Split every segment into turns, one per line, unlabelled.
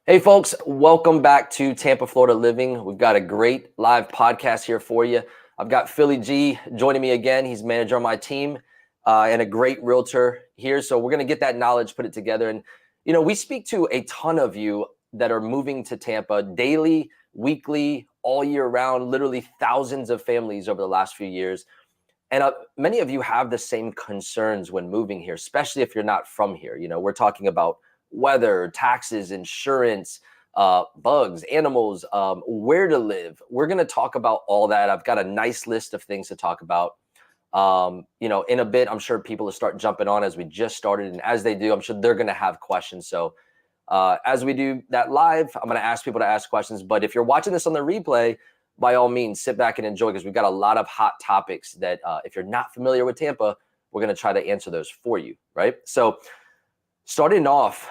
Hey, folks, welcome back to Tampa, Florida Living. We've got a great live podcast here for you. I've got Philly G joining me again. He's manager on my team and a great realtor here. So we're going to get that knowledge, put it together. And, we speak to a ton of you that are moving to Tampa daily, weekly, all year round, literally thousands of families over the last few years. And many of you have the same concerns when moving here, especially if you're not from here. We're talking about weather, taxes, insurance, bugs, animals, where to live. We're going to talk about all that. I've got a nice list of things to talk about. In a bit, I'm sure people will start jumping on as we just started. And as they do, I'm sure they're going to have questions. So as we do that live, I'm going to ask people to ask questions. But if you're watching this on the replay, by all means, sit back and enjoy because we've got a lot of hot topics that if you're not familiar with Tampa, we're going to try to answer those for you, right? So starting off,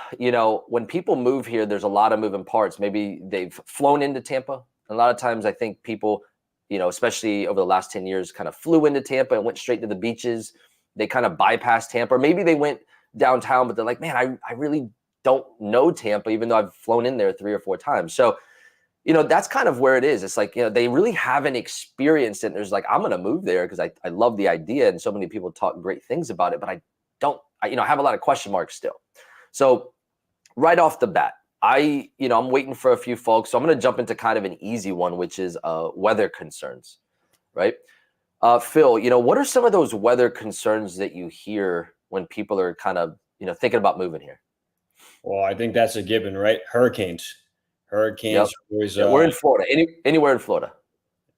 when people move here, there's a lot of moving parts. Maybe they've flown into Tampa. A lot of times I think people, especially over the last 10 years, kind of flew into Tampa and went straight to the beaches. They kind of bypassed Tampa. Or maybe they went downtown, but they're like, man, I really don't know Tampa, even though I've flown in there 3 or 4 times. So that's kind of where it is. It's like, they really haven't experienced it. And there's like, I'm going to move there because I love the idea. And so many people talk great things about it, but I have a lot of question marks still. So right off the bat, I'm waiting for a few folks. So I'm going to jump into kind of an easy one, which is weather concerns, right? Phil, what are some of those weather concerns that you hear when people are kind of, thinking about moving here?
Well, I think that's a given, right? Hurricanes.
Yep.
Always
Yeah, we're in Florida. Anywhere in Florida.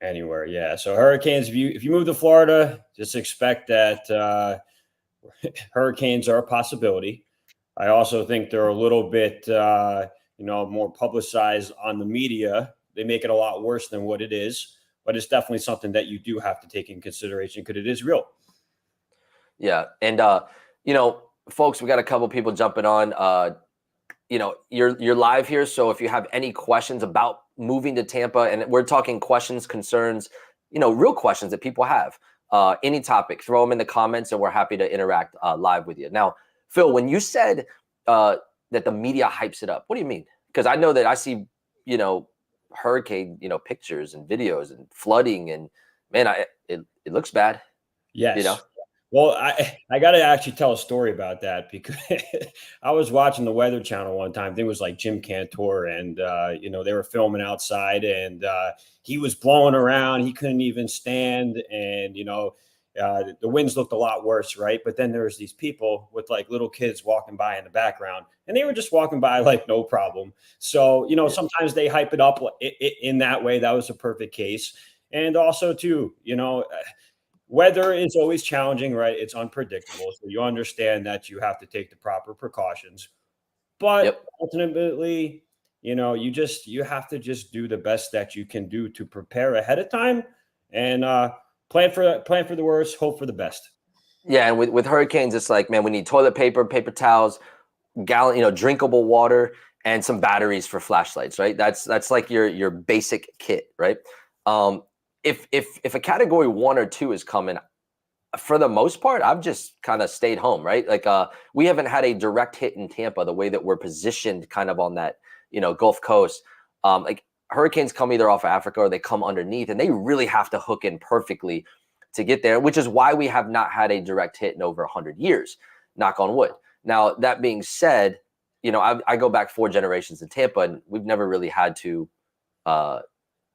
Anywhere, yeah. So hurricanes. If you move to Florida, just expect that hurricanes are a possibility. I also think they're a little bit, more publicized on the media. They make it a lot worse than what it is, but it's definitely something that you do have to take in consideration because it is real.
Yeah, and folks, we got a couple people jumping on. You're live here, so if you have any questions about moving to Tampa, and we're talking questions, concerns, real questions that people have, any topic, throw them in the comments, and we're happy to interact live with you. Now, Phil, when you said that the media hypes it up, what do you mean? Because I know that I see, hurricane, pictures and videos and flooding, and man, it looks bad.
Yes. Well, I got to actually tell a story about that because I was watching the Weather Channel one time. I think it was like Jim Cantor, and they were filming outside, and he was blowing around. He couldn't even stand, and the winds looked a lot worse, right? But then there was these people with like little kids walking by in the background, and they were just walking by like no problem. So sometimes they hype it up in that way. That was a perfect case, and also too, weather is always challenging, right? It's unpredictable. So you understand that you have to take the proper precautions. But ultimately, you have to just do the best that you can do to prepare ahead of time and plan for the worst, hope for the best.
Yeah, and with hurricanes, it's like, man, we need toilet paper, paper towels, gallon, drinkable water, and some batteries for flashlights, right? That's like your basic kit, right? If a category 1 or 2 is coming, for the most part, I've just kind of stayed home, right? Like we haven't had a direct hit in Tampa the way that we're positioned kind of on that, Gulf Coast. Like hurricanes come either off of Africa or they come underneath, and they really have to hook in perfectly to get there, which is why we have not had a direct hit in over 100 years, knock on wood. Now, that being said, I go back 4 generations in Tampa, and we've never really had to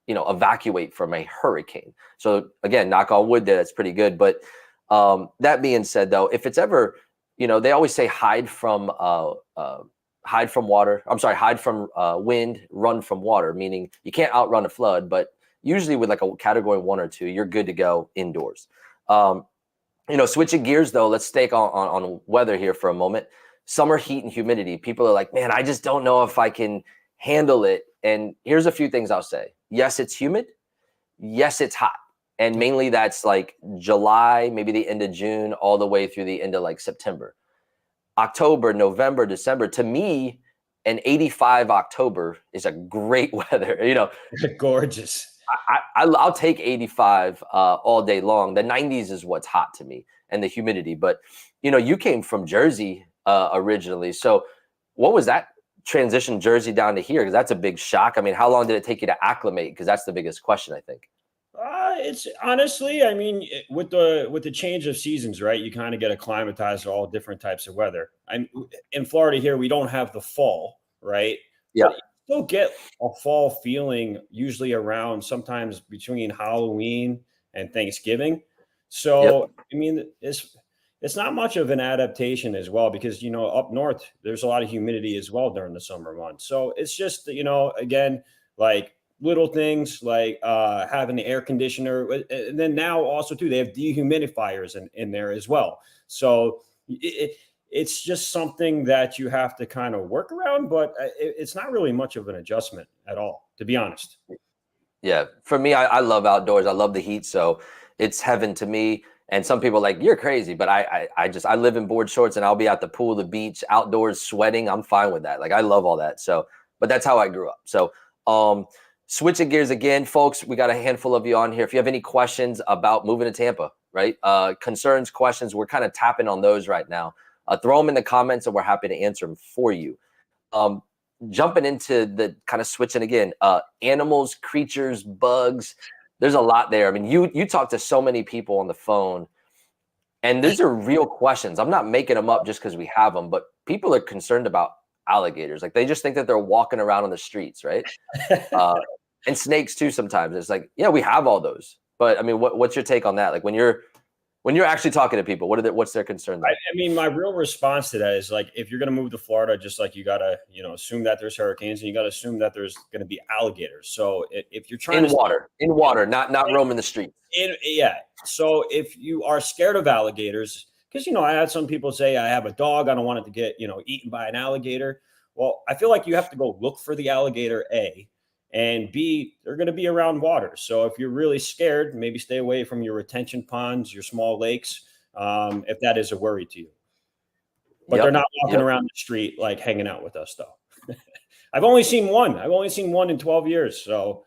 evacuate from a hurricane. So again, knock on wood there, that's pretty good. But that being said, though, if it's ever, they always say hide from water. I'm sorry, hide from wind, run from water, meaning you can't outrun a flood, but usually with like a category 1 or 2, you're good to go indoors. Switching gears though, let's stay on weather here for a moment. Summer heat and humidity. People are like, man, I just don't know if I can handle it. And here's a few things I'll say. Yes, it's humid. Yes, it's hot. And mainly that's like July, maybe the end of June, all the way through the end of like September. October, November, December. To me, an 85 October is a great weather.
Gorgeous.
I'll take 85 all day long. The 90s is what's hot to me, and the humidity. But you came from Jersey originally. So what was that transition Jersey down to here? Because that's a big shock. I mean, how long did it take you to acclimate? Because that's the biggest question, I think.
It's honestly, I mean, with the change of seasons, right? You kind of get acclimatized to all different types of weather. I'm in Florida here. We don't have the fall, right?
Yeah.
But you still get a fall feeling usually around sometimes between Halloween and Thanksgiving. So,
Yep.
I mean, it's not much of an adaptation as well because, up north, there's a lot of humidity as well during the summer months. So it's just, again, like little things like having the air conditioner. And then now also, too, they have dehumidifiers in there as well. So it's just something that you have to kind of work around, but it's not really much of an adjustment at all, to be honest.
Yeah. For me, I love outdoors. I love the heat. So it's heaven to me. And some people are like, you're crazy. But I live in board shorts and I'll be at the pool, the beach, outdoors sweating. I'm fine with that. Like, I love all that. So, but that's how I grew up. So, switching gears again, folks, we got a handful of you on here. If you have any questions about moving to Tampa, right? Concerns, questions, we're kind of tapping on those right now. Throw them in the comments and we're happy to answer them for you. Jumping into the kind of switching again, animals, creatures, bugs, there's a lot there. I mean, you talk to so many people on the phone and these are real questions. I'm not making them up just because we have them, but people are concerned about alligators. Like they just think that they're walking around on the streets, right? And snakes too sometimes. It's like, yeah, we have all those. But I mean, what's your take on that? Like when you're actually talking to people, what's their concern?
I mean, my real response to that is like, if you're going to move to Florida, just like you got to, assume that there's hurricanes and you got to assume that there's going to be alligators. So if you're trying
in water, not roaming the streets.
Yeah. So if you are scared of alligators, because, I had some people say, I have a dog, I don't want it to get, eaten by an alligator. Well, I feel like you have to go look for the alligator, A, and B, they're going to be around water. So if you're really scared, maybe stay away from your retention ponds, your small lakes, if that is a worry to you. But they're not walking around the street like hanging out with us, though. I've only seen one. I've only seen one in 12 years. So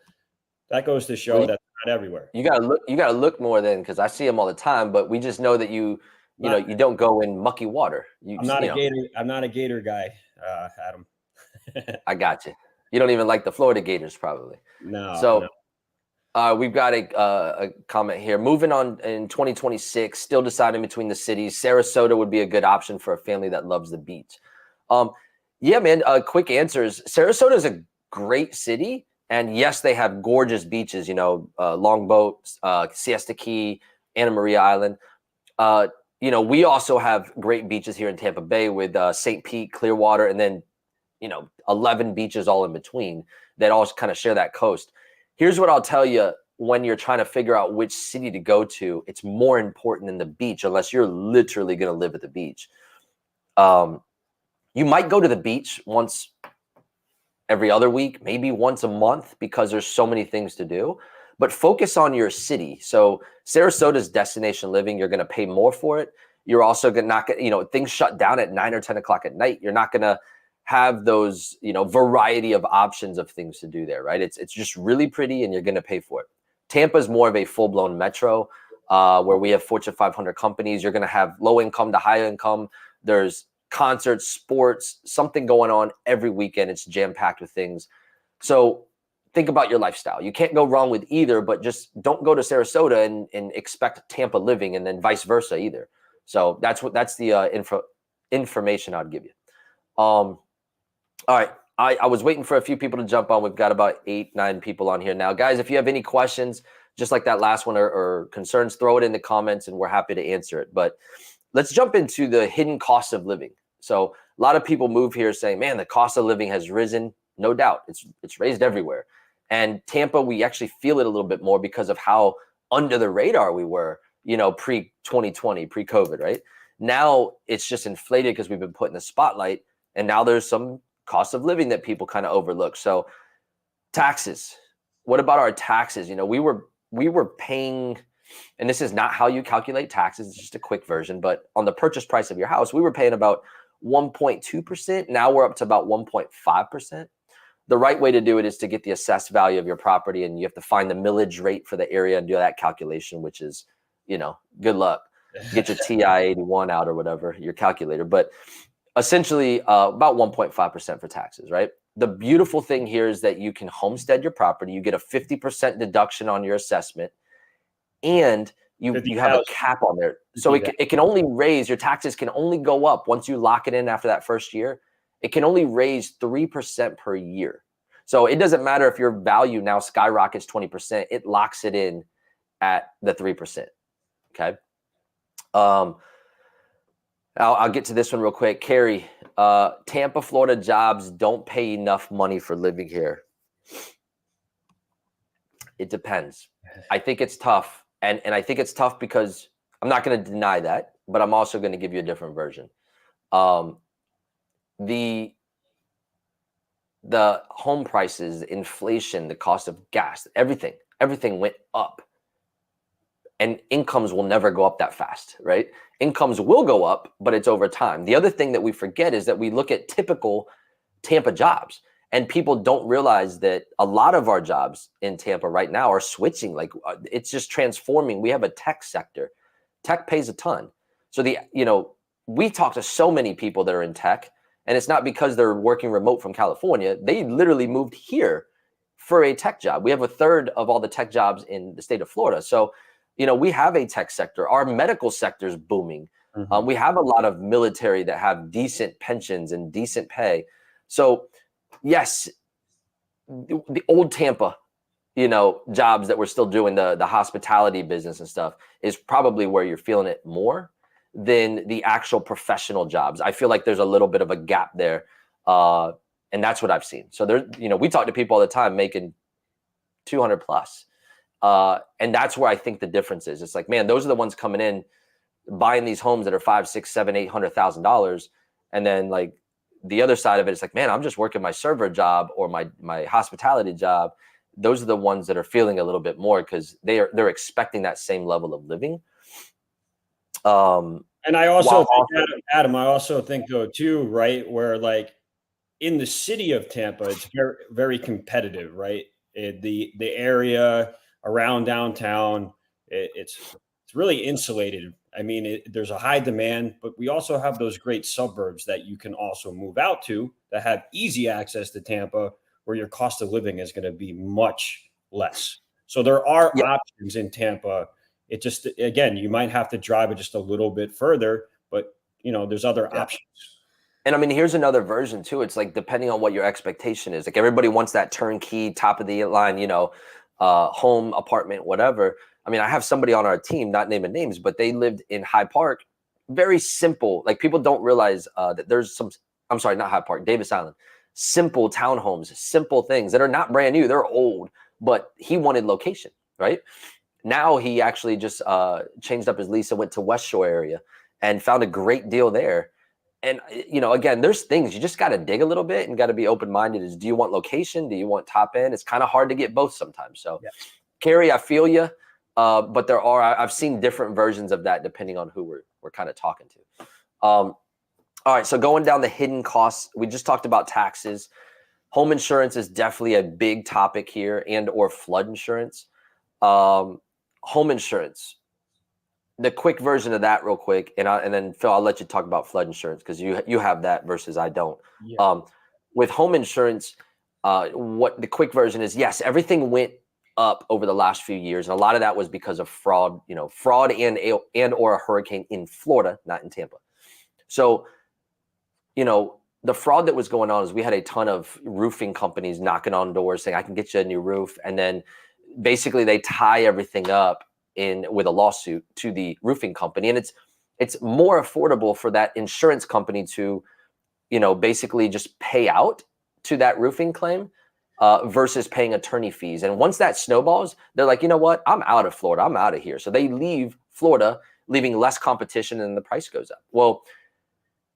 that goes to show that they're not everywhere.
You gotta look more then, because I see them all the time. But we just know that you don't go in mucky water.
I'm not a gator guy, Adam.
I got you. You don't even like the Florida Gators, probably.
No.
So we've got a comment here. Moving on in 2026, still deciding between the cities. Sarasota would be a good option for a family that loves the beach. Yeah, man. Quick answers. Sarasota is a great city, and yes, they have gorgeous beaches. Longboat, Siesta Key, Anna Maria Island. We also have great beaches here in Tampa Bay with St. Pete, Clearwater, and then 11 beaches all in between that all kind of share that coast. Here's what I'll tell you: when you're trying to figure out which city to go to, it's more important than the beach, unless you're literally going to live at the beach. You might go to the beach once every other week, maybe once a month, because there's so many things to do. But focus on your city. So Sarasota's destination living, you're going to pay more for it. You're also things shut down at 9 or 10 o'clock at night. You're not going to have those, variety of options of things to do there, right? It's just really pretty and you're going to pay for it. Tampa is more of a full-blown metro where we have Fortune 500 companies. You're going to have low income to high income. There's concerts, sports, something going on every weekend. It's jam-packed with things. So think about your lifestyle. You can't go wrong with either, but just don't go to Sarasota and expect Tampa living, and then vice versa either. So that's the information I'd give you. All right. I was waiting for a few people to jump on. We've got about 8-9 people on here now. Guys, if you have any questions, just like that last one or concerns, throw it in the comments and we're happy to answer it. But let's jump into the hidden cost of living. So a lot of people move here saying, man, the cost of living has risen. No doubt. It's raised everywhere. And Tampa, we actually feel it a little bit more because of how under the radar we were, pre-2020, pre-COVID, right? Now it's just inflated because we've been put in the spotlight. And now there's some cost of living that people kind of overlook. So taxes. What about our taxes? We were paying, and this is not how you calculate taxes. It's just a quick version. But on the purchase price of your house, we were paying about 1.2%. Now we're up to about 1.5%. The right way to do it is to get the assessed value of your property, and you have to find the millage rate for the area and do that calculation, which is, good luck. Get your TI-81 out or whatever, your calculator. But essentially about 1.5% for taxes, right? The beautiful thing here is that you can homestead your property. You get a 50% deduction on your assessment, and you have a cap on there. So it can only raise, your taxes can only go up once you lock it in after that first year. It can only raise 3% per year. So it doesn't matter if your value now skyrockets 20%, it locks it in at the 3%. Okay. I'll get to this one real quick. Carrie, Tampa, Florida jobs don't pay enough money for living here. It depends. I think it's tough. And I think it's tough because I'm not going to deny that, but I'm also going to give you a different version. The home prices, inflation, the cost of gas, everything went up. And incomes will never go up that fast, right? Incomes will go up, but it's over time. The other thing that we forget is that we look at typical Tampa jobs, and people don't realize that a lot of our jobs in Tampa right now are switching. Like it's just transforming. We have a tech sector. Tech pays a ton. So we talk to so many people that are in tech, and it's not because they're working remote from California. They literally moved here for a tech job. We have a third of all the tech jobs in the state of Florida. So we have a tech sector. Our medical sector is booming. Mm-hmm. We have a lot of military that have decent pensions and decent pay. So yes, the old Tampa, jobs that we're still doing, the hospitality business and stuff, is probably where you're feeling it more than the actual professional jobs. I feel like there's a little bit of a gap there. And that's what I've seen. So we talk to people all the time making 200 plus. And that's where I think the difference is. It's like, man, those are the ones coming in, buying these homes that are $500,000, $600,000, $800,000. And then like the other side of it, it's like, man, I'm just working my server job or my hospitality job. Those are the ones that are feeling a little bit more because they're expecting that same level of living.
And I also think, Adam, I also think though too, right, where like in the city of Tampa, it's very, very competitive, right? The area around downtown, it's really insulated. I mean, there's a high demand, but we also have those great suburbs that you can also move out to that have easy access to Tampa, where your cost of living is going to be much less. So there are options in Tampa. It just, again, you might have to drive it just a little bit further, but there's other options.
And I mean, here's another version too. It's like, depending on what your expectation is, like everybody wants that turnkey, top of the line, home, apartment, whatever. I mean, I have somebody on our team, not naming names, but they lived in Hyde Park. Very simple. Like people don't realize that there's not Hyde Park, Davis Island. Simple townhomes, simple things that are not brand new. They're old, but he wanted location, right? Now he actually just changed up his lease and went to West Shore area and found a great deal there. And, again, there's things you just got to dig a little bit and got to be open-minded. Do you want location? Do you want top end? It's kind of hard to get both sometimes. So, Carrie, I feel you. But I've seen different versions of that depending on who we're kind of talking to. All right. So going down the hidden costs, we just talked about taxes. Home insurance is definitely a big topic here, and or flood insurance. Home insurance. The quick version of that real quick, and then Phil, I'll let you talk about flood insurance because you have that versus I don't. Yeah. With home insurance, what the quick version is, yes, everything went up over the last few years, and a lot of that was because of fraud, fraud and or a hurricane in Florida, not in Tampa. So, the fraud that was going on is we had a ton of roofing companies knocking on doors saying, I can get you a new roof, and then basically they tie everything up with a lawsuit to the roofing company. And it's more affordable for that insurance company to, basically just pay out to that roofing claim versus paying attorney fees. And once that snowballs, they're like, you know what? I'm out of Florida. I'm out of here. So they leave Florida, leaving less competition, and the price goes up. Well,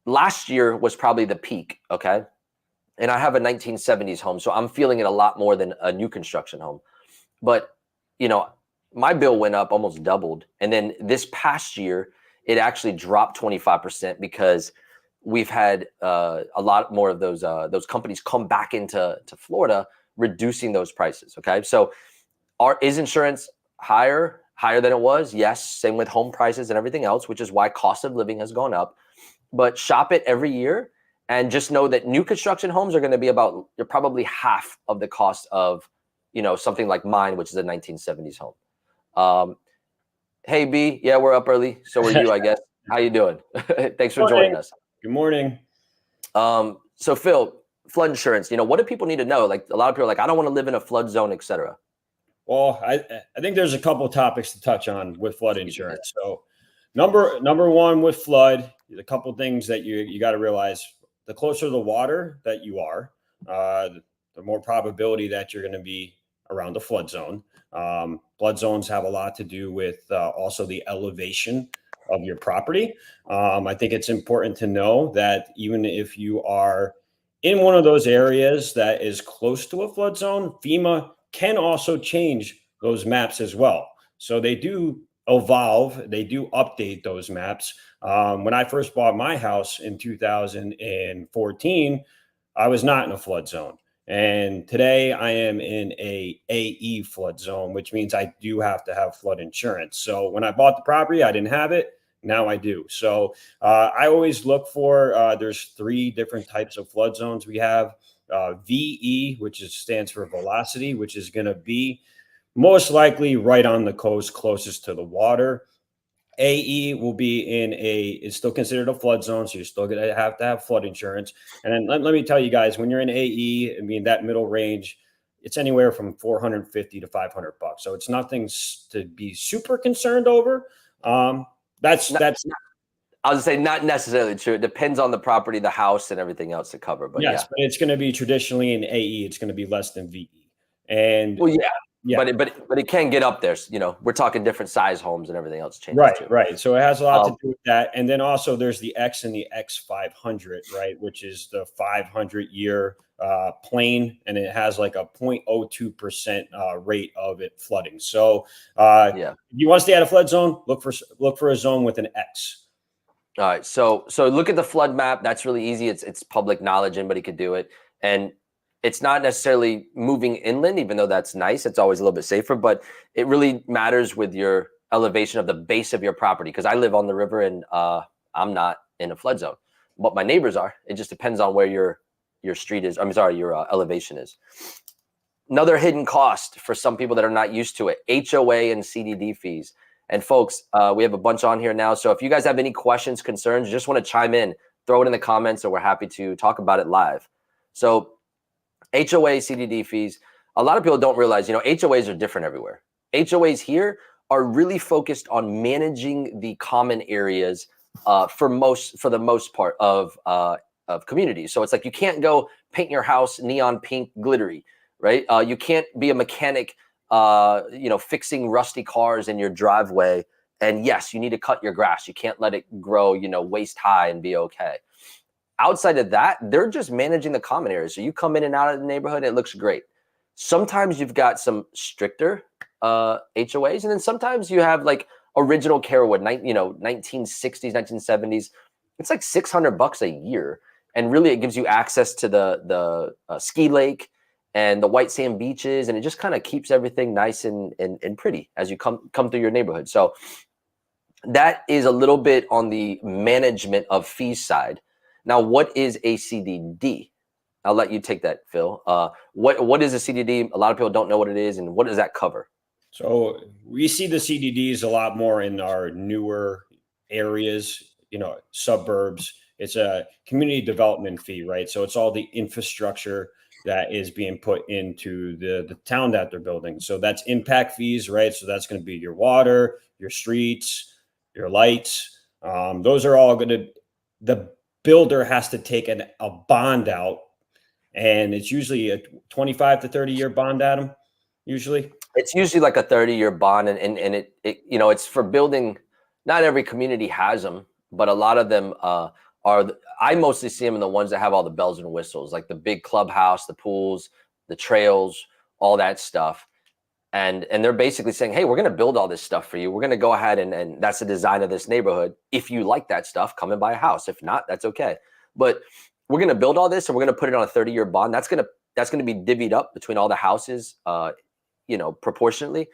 last year was probably the peak. Okay. And I have a 1970s home, so I'm feeling it a lot more than a new construction home. But, my bill went up, almost doubled. And then this past year, it actually dropped 25% because we've had a lot more of those companies come back into Florida, reducing those prices. Okay. So is insurance higher than it was? Yes. Same with home prices and everything else, which is why cost of living has gone up. but shop it every year. And just know that new construction homes are going to be you're probably half of the cost of, something like mine, which is a 1970s home. Hey, B, yeah, we're up early. So are you, I guess. How you doing? Thanks for joining us.
Good morning.
So Phil, flood insurance, what do people need to know? Like a lot of people are like, I don't want to live in a flood zone, et cetera.
Well, I think there's a couple of topics to touch on with flood insurance. So number one with flood, a couple of things that you got to realize: the closer the water that you are, the more probability that you're going to be around the flood zone. Flood zones have a lot to do with also the elevation of your property. I think it's important to know that even if you are in one of those areas that is close to a flood zone, FEMA can also change those maps as well. So they do evolve, they do update those maps. When I first bought my house in 2014, I was not in a flood zone. And today I am in a AE flood zone, which means I do have to have flood insurance. So when I bought the property, I didn't have it. Now I do. So I always look for, there's 3 different types of flood zones we have. VE, which stands for velocity, which is going to be most likely right on the coast, closest to the water. AE will be it's still considered a flood zone, so you're still going to have flood insurance. And then let me tell you guys, when you're in AE, I mean, that middle range, it's anywhere from $450 to $500. So it's nothing to be super concerned over. That's
I was saying not necessarily true. It depends on the property, the house, and everything else to cover. But
yes,
yeah,
but it's going to be traditionally in AE. It's going to be less than VE. And
well, yeah. But it can get up there. We're talking different size homes and everything else changes too.
Right. So it has a lot to do with that. And then also there's the X and the X500, right, which is the 500-year plane, and it has like a 0.02% rate of it flooding. So if you want to stay out of flood zone, look for a zone with an X.
All right. So look at the flood map. That's really easy. It's public knowledge. Anybody could do it. And it's not necessarily moving inland, even though that's nice. It's always a little bit safer, but it really matters with your elevation of the base of your property. Because I live on the river and I'm not in a flood zone, but my neighbors are. It just depends on where your street is. I'm sorry, your elevation is. Another hidden cost for some people that are not used to it: HOA and CDD fees. And folks, we have a bunch on here now. So if you guys have any questions, concerns, just want to chime in, throw it in the comments, and we're happy to talk about it live. So HOA, CDD fees, a lot of people don't realize, HOAs are different everywhere. HOAs here are really focused on managing the common areas for the most part of communities. So it's like you can't go paint your house neon pink glittery, right? You can't be a mechanic fixing rusty cars in your driveway. And yes, you need to cut your grass. You can't let it grow, waist high and be okay. Outside of that, they're just managing the common areas. So you come in and out of the neighborhood, it looks great. Sometimes you've got some stricter HOAs, and then sometimes you have like original Carewood, 1960s, 1970s. It's like $600 a year. And really it gives you access to the ski lake and the white sand beaches, and it just kind of keeps everything nice and pretty as you come through your neighborhood. So that is a little bit on the management of fees side. Now, what is a CDD? I'll let you take that, Phil. What is a CDD? A lot of people don't know what it is, and what does that cover?
So we see the CDDs a lot more in our newer areas, suburbs. It's a community development fee, right? So it's all the infrastructure that is being put into the town that they're building. So that's impact fees, right? So that's going to be your water, your streets, your lights. Those are all going to, the builder has to take a bond out, and it's usually a 25 to 30-year bond, Adam, usually.
It's usually like a 30-year bond, and it it's for building. Not every community has them, but a lot of them I mostly see them in the ones that have all the bells and whistles, like the big clubhouse, the pools, the trails, all that stuff. And they're basically saying, hey, we're going to build all this stuff for you. We're going to go ahead and that's the design of this neighborhood. If you like that stuff, come and buy a house. If not, that's okay. But we're going to build all this and we're going to put it on a 30-year bond. That's going to be divvied up between all the houses, proportionately.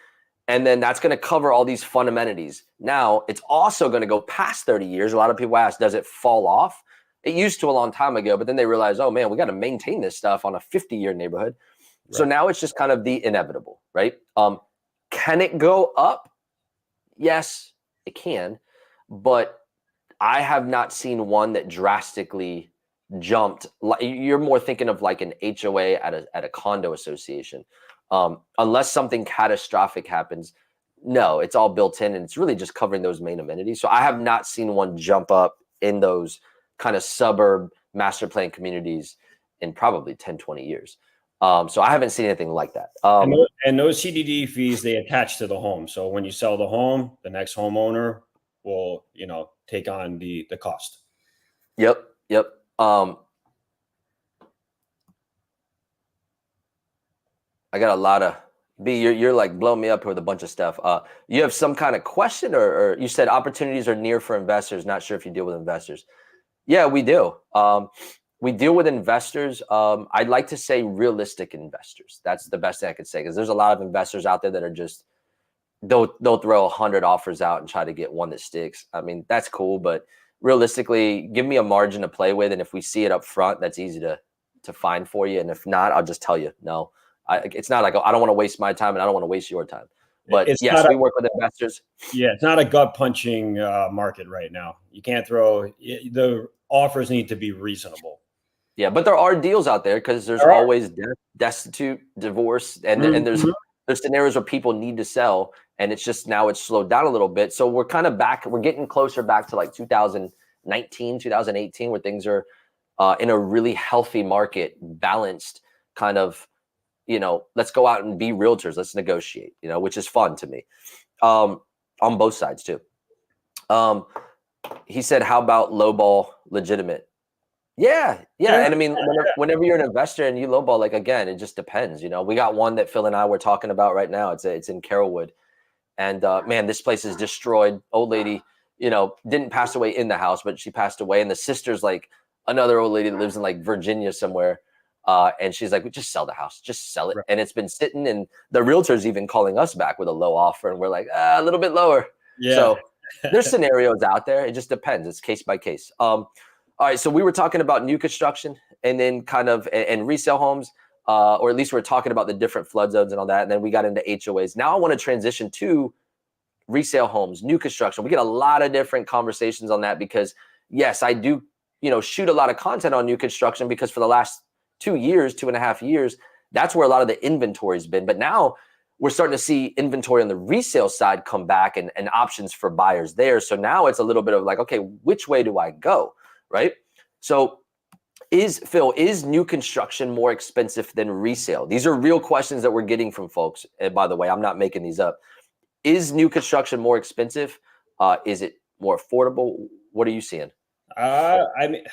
And then that's going to cover all these fun amenities. Now, it's also going to go past 30 years. A lot of people ask, does it fall off? It used to a long time ago, but then they realized, oh man, we got to maintain this stuff on a 50-year neighborhood. Right. So now it's just kind of the inevitable, right? Can it go up? Yes, it can. But I have not seen one that drastically jumped. You're more thinking of like an HOA at a condo association. Unless something catastrophic happens, no, it's all built in and it's really just covering those main amenities. So I have not seen one jump up in those kind of suburb master plan communities in probably 10, 20 years. So I haven't seen anything like that.
And those CDD fees, they attach to the home. So when you sell the home, the next homeowner will, take on the cost.
Yep. I got a lot of B. You're like blowing me up with a bunch of stuff. You have some kind of question, or you said opportunities are near for investors. Not sure if you deal with investors. Yeah, we do. We deal with investors. I'd like to say realistic investors. That's the best thing I could say, because there's a lot of investors out there that are just they'll throw 100 offers out and try to get one that sticks. I mean, that's cool, but realistically, give me a margin to play with, and if we see it up front, that's easy to find for you. And if not, I'll just tell you no. It's not like I don't want to waste my time and I don't want to waste your time. But yes, we work with investors.
Yeah, it's not a gut punching market right now. You can't the offers need to be reasonable.
Yeah, but there are deals out there because there's always destitute, divorce, and there's scenarios where people need to sell, and it's just now it's slowed down a little bit. So we're kind of back. We're getting closer back to like 2019, 2018, where things are in a really healthy market, balanced kind of. Let's go out and be realtors. Let's negotiate, which is fun to me, on both sides too. He said, how about lowball legitimate? Yeah. And I mean, whenever you're an investor and you lowball, like, again, it just depends. We got one that Phil and I were talking about right now. It's in Carrollwood, and man, this place is destroyed. Old lady, didn't pass away in the house, but she passed away. And the sister's like another old lady that lives in like Virginia somewhere. And she's like, we just sell the house, just sell it. Right. And it's been sitting, and the realtor's even calling us back with a low offer. And we're like, a little bit lower. Yeah. So there's scenarios out there. It just depends. It's case by case. All right. So we were talking about new construction and then kind of and resale homes, or at least we're talking about the different flood zones and all that. And then we got into HOAs. Now I want to transition to resale homes, new construction. We get a lot of different conversations on that because, yes, I do, shoot a lot of content on new construction because for the last 2.5 years, that's where a lot of the inventory's been. But now we're starting to see inventory on the resale side come back and options for buyers there. So now it's a little bit of like, okay, which way do I go? Right. So is new construction more expensive than resale? These are real questions that we're getting from folks. And by the way, I'm not making these up. Is new construction more expensive? Is it more affordable? What are you seeing?
I mean,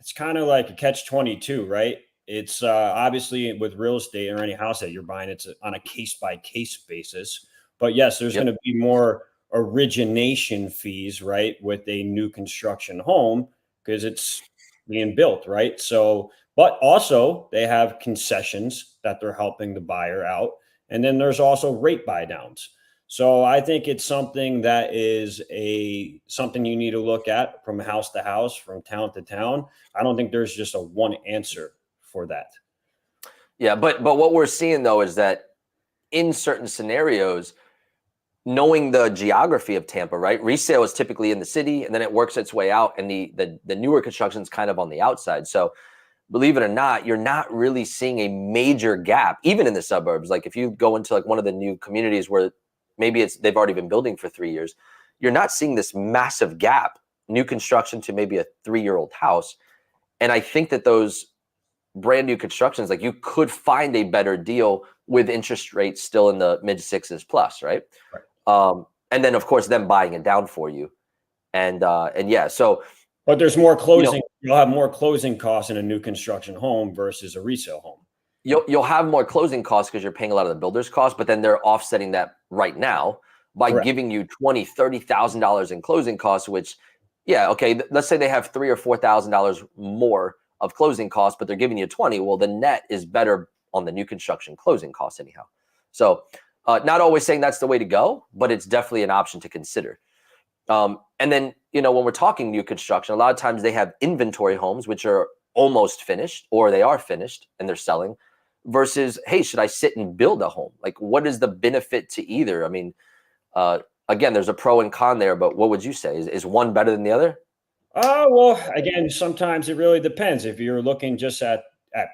it's kind of like a catch-22, right? It's obviously with real estate or any house that you're buying, it's on a case-by-case basis. But yes, there's going to be more origination fees, right, with a new construction home because it's being built, right? So, but also they have concessions that they're helping the buyer out. And then there's also rate buy downs. So I think it's something that is something you need to look at from house to house, from town to town. I don't think there's just a one answer for that.
Yeah, but what we're seeing though is that in certain scenarios, knowing the geography of Tampa, right? Resale is typically in the city and then it works its way out, and the newer construction is kind of on the outside. So believe it or not, you're not really seeing a major gap, even in the suburbs. Like if you go into like one of the new communities where maybe they've already been building for 3 years, you're not seeing this massive gap, new construction to maybe a 3-year-old house. And I think that those brand new constructions, like you could find a better deal with interest rates still in the mid 6s plus, right? And then of course them buying it down for you. And yeah, so.
But there's more closing, you'll have more closing costs in a new construction home versus a resale home.
You'll have more closing costs because you're paying a lot of the builder's costs, but then they're offsetting that right now by giving you $20,000, $30,000 in closing costs, which, yeah, okay, let's say they have $3,000 or $4,000 more of closing costs, but they're giving you 20. Well, the net is better on the new construction closing costs anyhow. So Not always saying that's the way to go, but it's definitely an option to consider. And then, when we're talking new construction, a lot of times they have inventory homes, which are almost finished or they are finished and they're selling versus, hey, should I sit and build a home? Like, what is the benefit to either? I mean, again, there's a pro and con there, but what would you say? Is one better than the other?
Well, again, sometimes it really depends. If you're looking just at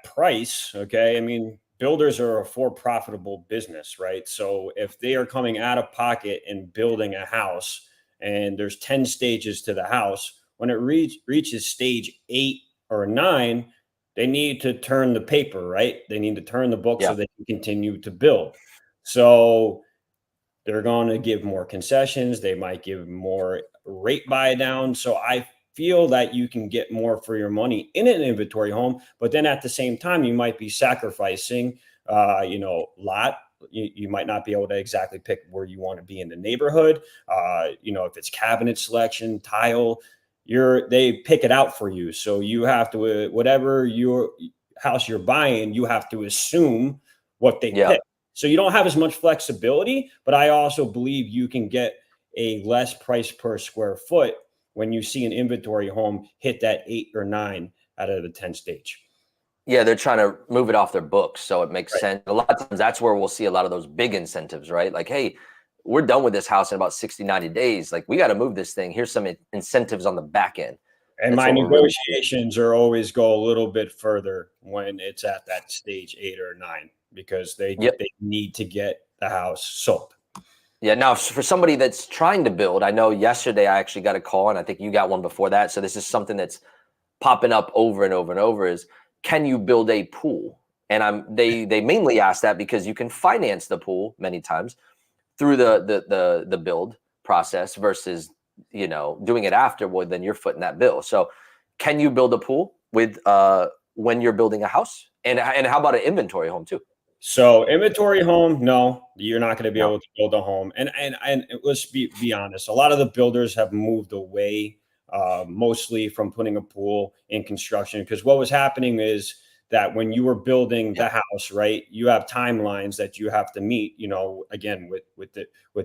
price, okay. I mean, builders are a for profitable business, right? So if they are coming out of pocket and building a house, and there's 10 stages to the house, when it reaches stage 8 or 9, they need to turn the paper, right? They need to turn the book so
Yeah.
they can continue to build. So they're going to give more concessions. They might give more rate buy down. So I feel that you can get more for your money in an inventory home, but then at the same time, you might be sacrificing, lot. You might not be able to exactly pick where you want to be in the neighborhood. If it's cabinet selection, tile, they pick it out for you. So you have to, whatever your house you're buying, you have to assume what they
Yeah.
pick. So you don't have as much flexibility, but I also believe you can get a less price per square foot when you see an inventory home hit that 8 or 9 out of the 10 stage.
Yeah, they're trying to move it off their books, so it makes
Right.
sense. A lot of times that's where we'll see a lot of those big incentives, right? Like, hey, we're done with this house in about 60, 90 days. Like, we got to move this thing. Here's some incentives on the back end.
And
That's
my
what we're really
negotiations are always go a little bit further when it's at that stage 8 or 9, because they
Yep.
need to get the house sold.
Yeah. Now, for somebody that's trying to build, I know yesterday I actually got a call, and I think you got one before that. So this is something that's popping up over and over and over is, can you build a pool? And they mainly ask that because you can finance the pool many times through the build process versus doing it after. Well, then you're footing that bill. So can you build a pool with when you're building a house? And how about an inventory home too?
So inventory home, no, you're not going to be
No.
able to build a home. And let's be honest, a lot of the builders have moved away, mostly from putting a pool in construction, because what was happening is that when you were building the house, right, you have timelines that you have to meet. Again, with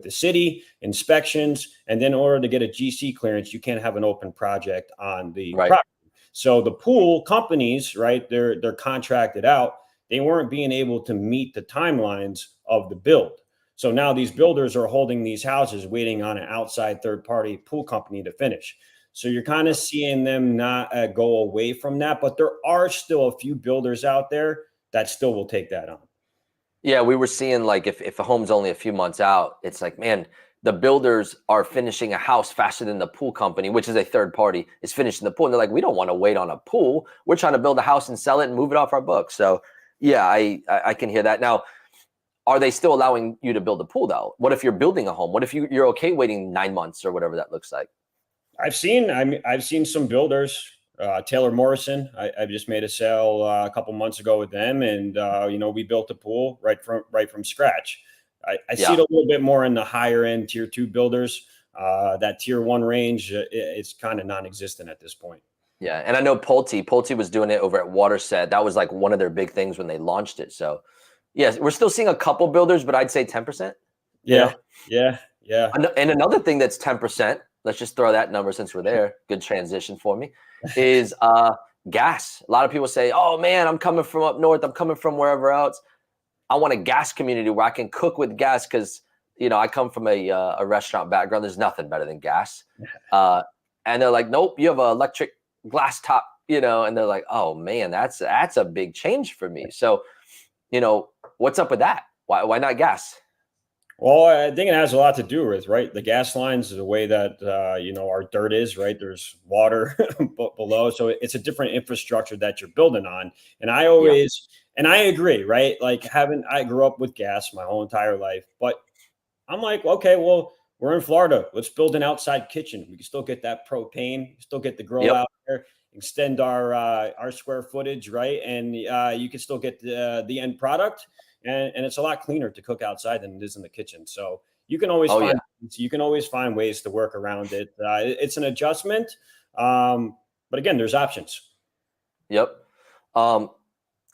the city inspections, and then in order to get a GC clearance, you can't have an open project on the
Right.
property. So the pool companies, right, they're contracted out. They weren't being able to meet the timelines of the build. So now these builders are holding these houses waiting on an outside third party pool company to finish. So you're kind of seeing them not go away from that, but there are still a few builders out there that still will take that on.
Yeah, we were seeing like if a home's only a few months out, it's like, man, the builders are finishing a house faster than the pool company, which is a third party, is finishing the pool. And they're like, we don't want to wait on a pool. We're trying to build a house and sell it and move it off our books. So yeah, I can hear that. Now, are they still allowing you to build a pool though? What if you're building a home? What if you're okay waiting 9 months or whatever that looks like?
I've seen some builders. Taylor Morrison, I just made a sale a couple months ago with them, and we built a pool right from scratch. I see it a little bit more in the higher end tier 2 builders. That tier 1 range, it's kind of non-existent at this point.
Yeah, and I know Pulte was doing it over at Waterset. That was like one of their big things when they launched it. So yes, we're still seeing a couple builders, but I'd say 10%.
Yeah.
And another thing that's 10%, let's just throw that number since we're there. Good transition for me, is gas. A lot of people say, oh man, I'm coming from up north. I'm coming from wherever else. I want a gas community where I can cook with gas because, I come from a restaurant background. There's nothing better than gas. And they're like, nope, you have an electric glass top, and they're like, oh man, that's a big change for me. So, what's up with that? Why not gas?
Well, I think it has a lot to do with, right, the gas lines, the way that our dirt is, right. There's water below, so it's a different infrastructure that you're building on. And I agree, right? Like I grew up with gas my whole entire life, but I'm like, okay, well, we're in Florida. Let's build an outside kitchen. We can still get that propane, still get the grill out there, extend our square footage, right? And you can still get the end product, and it's a lot cleaner to cook outside than it is in the kitchen. So you can always find ways to work around it. It's an adjustment, but again, there's options.
Yep.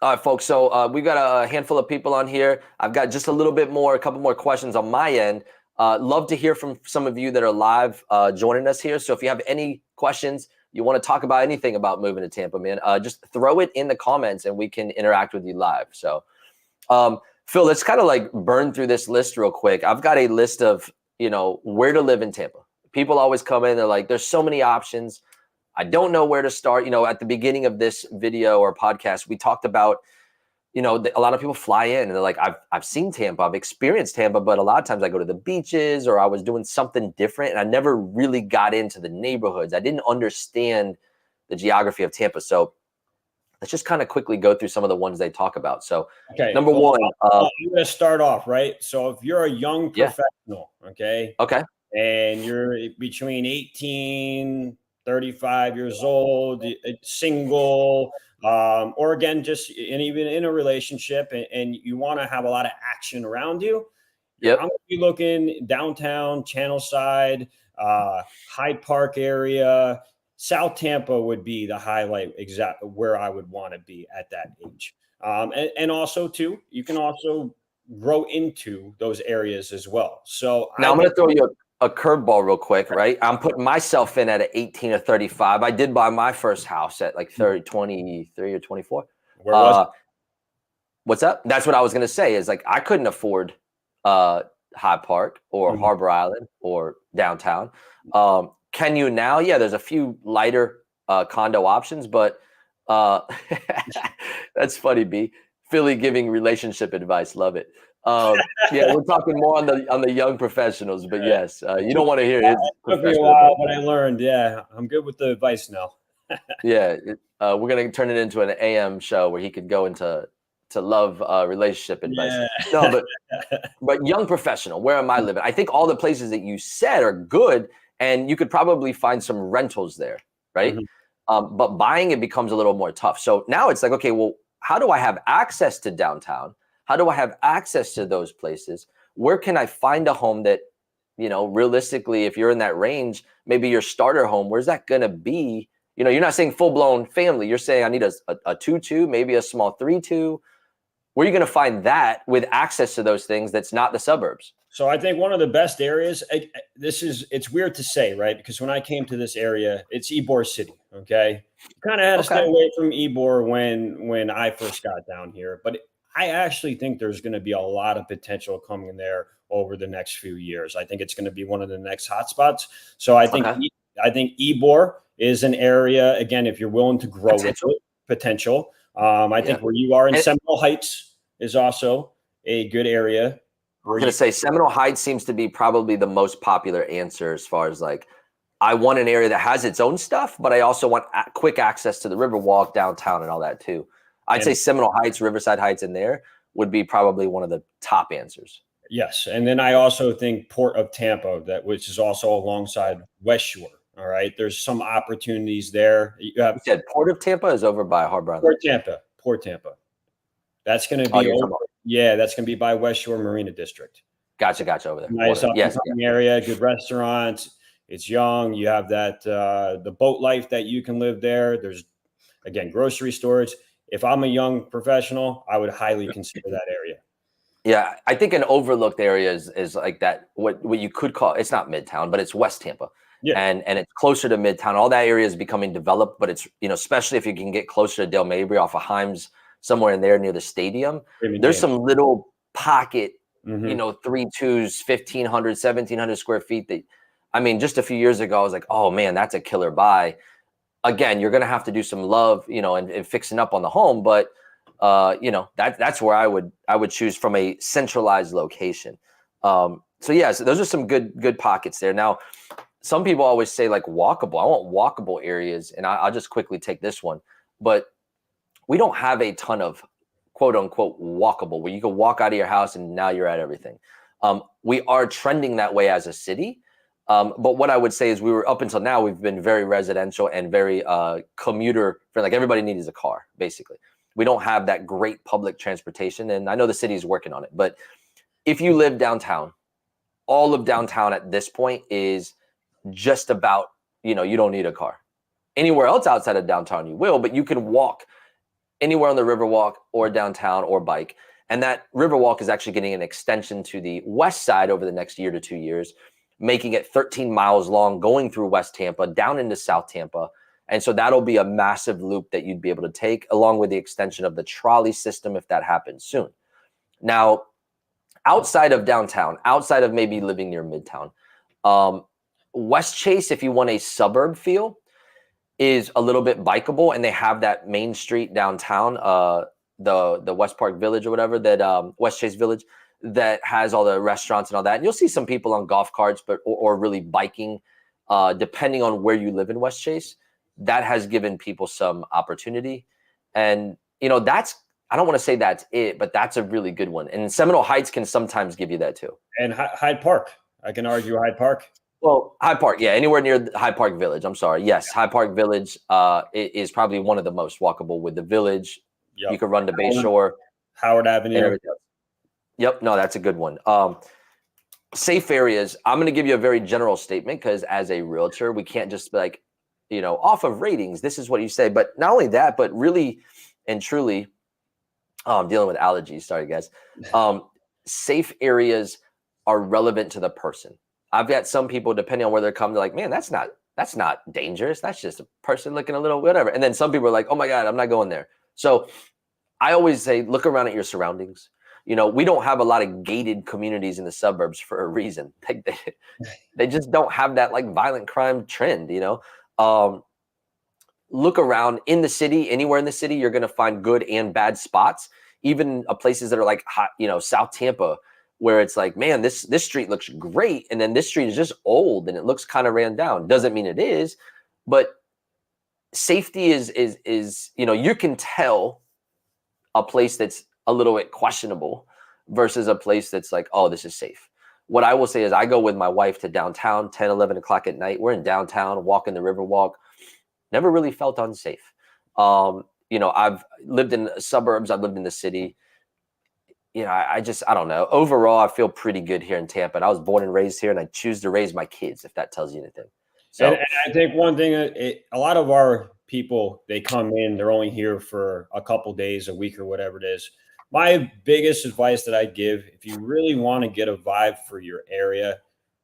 All right, folks. So we've got a handful of people on here. I've got just a couple more questions on my end. Love to hear from some of you that are live joining us here. So if you have any questions, you want to talk about anything about moving to Tampa, man, just throw it in the comments and we can interact with you live. So Phil, let's kind of like burn through this list real quick. I've got a list of, where to live in Tampa. People always come in, they're like, there's so many options. I don't know where to start. At the beginning of this video or podcast, we talked about, a lot of people fly in and they're like, I've seen Tampa, I've experienced Tampa, but a lot of times I go to the beaches or I was doing something different and I never really got into the neighborhoods. I didn't understand the geography of Tampa. So let's just kind of quickly go through some of the ones they talk about. So
Okay.
number one,
I'm going to start off, right? So if you're a young
Yeah.
professional, okay,
okay,
and you're between 18, 35 years old, single, or again, and even in a relationship, and you want to have a lot of action around you,
Yep.
I'm going to be looking downtown, Channel Side, Hyde Park area. South Tampa would be the highlight, exactly where I would want to be at that age. And also, too, you can also grow into those areas as well. So
Now I'm going to throw you a curveball real quick, right? I'm putting myself in at an 18 or 35. I did buy my first house at like 23 or 24.
Where was it?
What's up? That's what I was going to say is like, I couldn't afford Hyde Park or Harbor Island or downtown. Can you now? Yeah, there's a few lighter condo options, but that's funny, B. Philly giving relationship advice. Love it. Yeah, we're talking more on the young professionals, but yes, you don't want to hear his.
It took me a while, but I learned. Yeah, I'm good with the advice now.
Yeah, we're gonna turn it into an AM show where he could go into love relationship advice.
Yeah.
No, but young professional, where am I living? I think all the places that you said are good, and you could probably find some rentals there, right? But buying it becomes a little more tough. So now it's like, okay, well, how do I have access to downtown? How do I have access to those places? Where can I find a home that, realistically, if you're in that range, maybe your starter home, where's that going to be? You're not saying full blown family. You're saying I need a 2-2, maybe a small 3-2. Where are you going to find that with access to those things that's not the suburbs?
So I think one of the best areas, it's weird to say, right? Because when I came to this area, it's Ybor City, okay? Kind of had to stay away from Ybor when I first got down here. But I actually think there's going to be a lot of potential coming in there over the next few years. I think it's going to be one of the next hotspots. So I think Ybor is an area, again, if you're willing to grow with it, potential. I think where you are in Seminole Heights is also a good area.
I was going to say Seminole Heights seems to be probably the most popular answer as far as like, I want an area that has its own stuff, but I also want quick access to the Riverwalk, downtown, and all that too. I'd say Seminole Heights, Riverside Heights in there would be probably one of the top answers.
Yes. And then I also think Port of Tampa, which is also alongside West Shore. All right. There's some opportunities there. You
said Port of Tampa is over by Harbor Island.
Port Tampa. That's going to be that's going to be by West Shore Marina District.
Gotcha over there.
Nice area, good restaurants. It's young. You have that the boat life that you can live there. There's again grocery stores. If I'm a young professional, I would highly consider that area.
Yeah, I think an overlooked area is like that. What you could call, it's not Midtown, but it's West Tampa. Yeah. And it's closer to Midtown. All that area is becoming developed, but it's, especially if you can get closer to Del Mabry off of Himes, somewhere in there near the stadium, there's some little pocket, 3-2s, 1,500, 1,700 square feet that, I mean, just a few years ago, I was like, oh man, that's a killer buy. Again, you're going to have to do some love, and fixing up on the home, but that's where I would choose from a centralized location. So those are some good pockets there. Now, some people always say like walkable. I want walkable areas, and I'll just quickly take this one. But we don't have a ton of quote unquote walkable where you can walk out of your house and now you're at everything. We are trending that way as a city. But what I would say is we were up until now, we've been very residential and very commuter friendly. Like everybody needs a car, basically. We don't have that great public transportation. And I know the city is working on it. But if you live downtown, all of downtown at this point is just about, you don't need a car. Anywhere else outside of downtown, you will, but you can walk anywhere on the Riverwalk or downtown or bike. And that Riverwalk is actually getting an extension to the west side over the next year to 2 years, making it 13 miles long, going through West Tampa, down into South Tampa. And so that'll be a massive loop that you'd be able to take, along with the extension of the trolley system if that happens soon. Now, outside of downtown, outside of maybe living near Midtown, West Chase, if you want a suburb feel, is a little bit bikeable, and they have that main street downtown, the West Park Village or whatever, that West Chase Village, that has all the restaurants and all that. And you'll see some people on golf carts, or really biking, depending on where you live in West Chase. That has given people some opportunity, and I don't want to say that's it, but that's a really good one. And Seminole Heights can sometimes give you that too.
And Hyde Park, I can argue Hyde Park.
Well, Hyde Park, yeah, anywhere near Hyde Park Village. I'm sorry. Yes, Hyde Park Village is probably one of the most walkable with the Village. Yep. You could run to Bayshore.
Howard Avenue.
Yep, no, that's a good one. Safe areas, I'm going to give you a very general statement because as a realtor, we can't just be like, off of ratings, this is what you say. But not only that, but really and truly, I'm dealing with allergies. Sorry, guys. Safe areas are relevant to the person. I've got some people, depending on where they're coming, they're like, man, that's not dangerous. That's just a person looking a little whatever. And then some people are like, oh my God, I'm not going there. So I always say, look around at your surroundings. We don't have a lot of gated communities in the suburbs for a reason. They just don't have that like violent crime trend, Look around in the city, anywhere in the city, you're going to find good and bad spots, even places that are like hot, South Tampa, where it's like, man, this street looks great. And then this street is just old and it looks kind of ran down. Doesn't mean it is, but safety is, you can tell a place that's a little bit questionable versus a place that's like, oh, this is safe. What I will say is I go with my wife to downtown, 10, 11 o'clock at night. We're in downtown, walking the Riverwalk. Never really felt unsafe. I've lived in suburbs. I've lived in the city. I don't know. Overall, I feel pretty good here in Tampa. And I was born and raised here, and I choose to raise my kids, if that tells you anything. So,
and I think one thing, a lot of our people, they come in, they're only here for a couple days, a week, or whatever it is. My biggest advice that I give, if you really want to get a vibe for your area,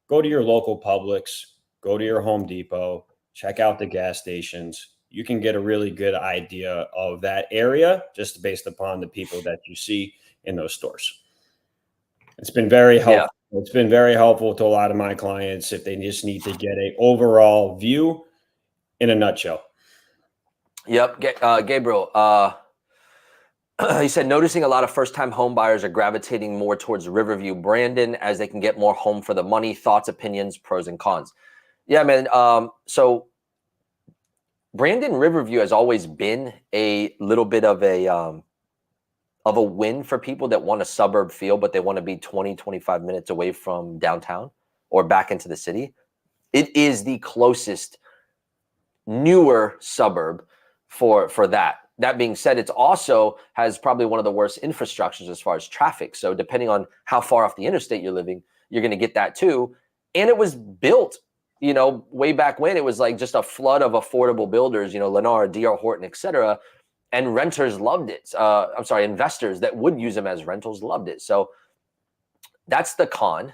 go to your local Publix, go to your Home Depot, check out the gas stations. You can get a really good idea of that area just based upon the people that you see in those stores. It's been very helpful. Yeah. It's been very helpful to a lot of my clients if they just need to get an overall view in a nutshell.
Yep. Gabriel, he said, noticing a lot of first-time home buyers are gravitating more towards Riverview, Brandon, as they can get more home for the money. Thoughts, opinions, pros and cons. Yeah, man. So Brandon, Riverview has always been a little bit of a win for people that want a suburb feel, but they want to be 20, 25 minutes away from downtown or back into the city. It is the closest newer suburb for that. That being said, it's also has probably one of the worst infrastructures as far as traffic. So depending on how far off the interstate you're living, you're going to get that too. And it was built, way back when. It was like just a flood of affordable builders, Lennar, D.R. Horton, et cetera. And renters loved it. Investors that would use them as rentals loved it. So that's the con.